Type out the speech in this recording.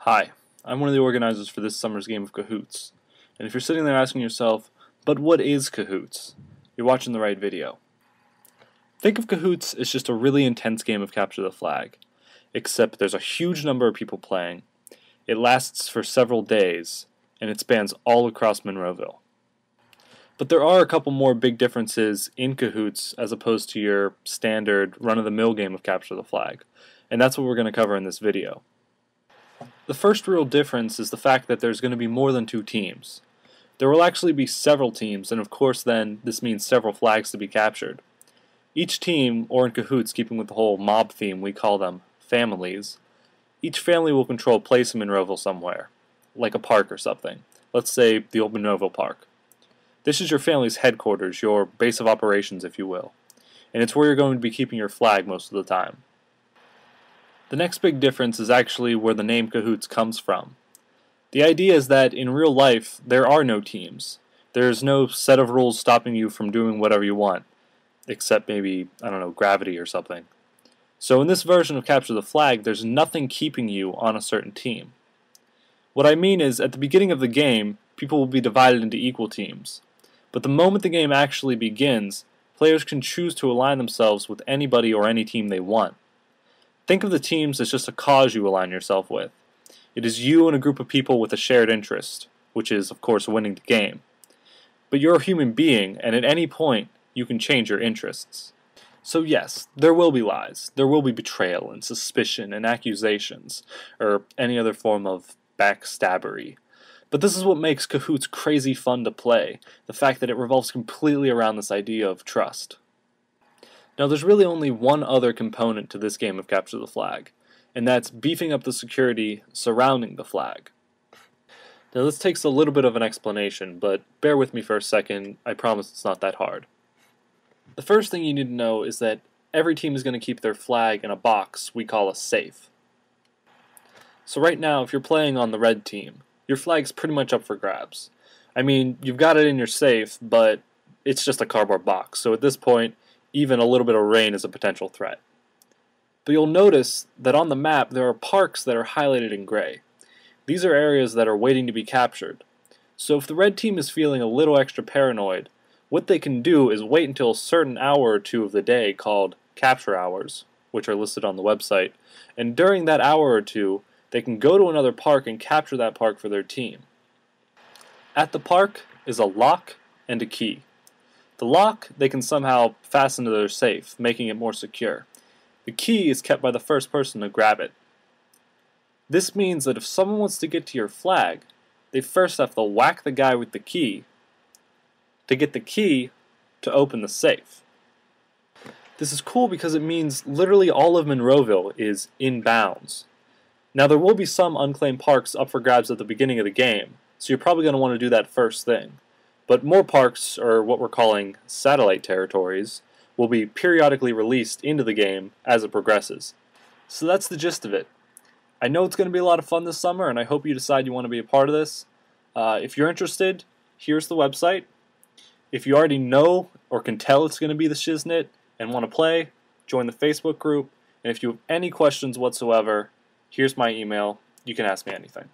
Hi, I'm one of the organizers for this summer's game of Cahoots, and if you're sitting there asking yourself, but what is Cahoots? You're watching the right video. Think of Cahoots as just a really intense game of capture the flag, except there's a huge number of people playing, it lasts for several days, and it spans all across Monroeville. But there are a couple more big differences in Cahoots as opposed to your standard run-of-the-mill game of capture the flag, and that's what we're going to cover in this video. The first real difference is the fact that there's going to be more than two teams. There will actually be several teams, and of course then this means several flags to be captured. Each team, or in Cahoots, keeping with the whole mob theme, we call them families. Each family will control a place in Monroeville somewhere, like a park or something. Let's say the old Monroeville Park. This is your family's headquarters, your base of operations if you will, and it's where you're going to be keeping your flag most of the time. The next big difference is actually where the name Cahoots comes from. The idea is that in real life there are no teams. There's no set of rules stopping you from doing whatever you want, except maybe, I don't know, gravity or something. So in this version of Capture the Flag, there's nothing keeping you on a certain team. What I mean is, at the beginning of the game, people will be divided into equal teams. But the moment the game actually begins, players can choose to align themselves with anybody or any team they want. Think of the teams as just a cause you align yourself with. It is you and a group of people with a shared interest, which is, of course, winning the game. But you're a human being, and at any point, you can change your interests. So yes, there will be lies. There will be betrayal and suspicion and accusations, or any other form of backstabbery. But this is what makes Cahoots crazy fun to play, the fact that it revolves completely around this idea of trust. Now there's really only one other component to this game of Capture the Flag, and that's beefing up the security surrounding the flag. Now this takes a little bit of an explanation, but bear with me for a second, I promise it's not that hard. The first thing you need to know is that every team is going to keep their flag in a box we call a safe. So right now, if you're playing on the red team, your flag's pretty much up for grabs. I mean, you've got it in your safe, but it's just a cardboard box, so at this point, even a little bit of rain is a potential threat. But you'll notice that on the map there are parks that are highlighted in gray. These are areas that are waiting to be captured. So if the red team is feeling a little extra paranoid, what they can do is wait until a certain hour or two of the day called capture hours, which are listed on the website, and during that hour or two they can go to another park and capture that park for their team. At the park is a lock and a key. The lock they can somehow fasten to their safe, making it more secure. The key is kept by the first person to grab it. This means that if someone wants to get to your flag, they first have to whack the guy with the key to get the key to open the safe. This is cool because it means literally all of Monroeville is in bounds. Now there will be some unclaimed parks up for grabs at the beginning of the game, so you're probably going to want to do that first thing. But more parks, or what we're calling satellite territories, will be periodically released into the game as it progresses. So that's the gist of it. I know it's going to be a lot of fun this summer, and I hope you decide you want to be a part of this. If you're interested, here's the website. If you already know or can tell it's going to be the shiznit and want to play, join the Facebook group. And if you have any questions whatsoever, here's my email. You can ask me anything.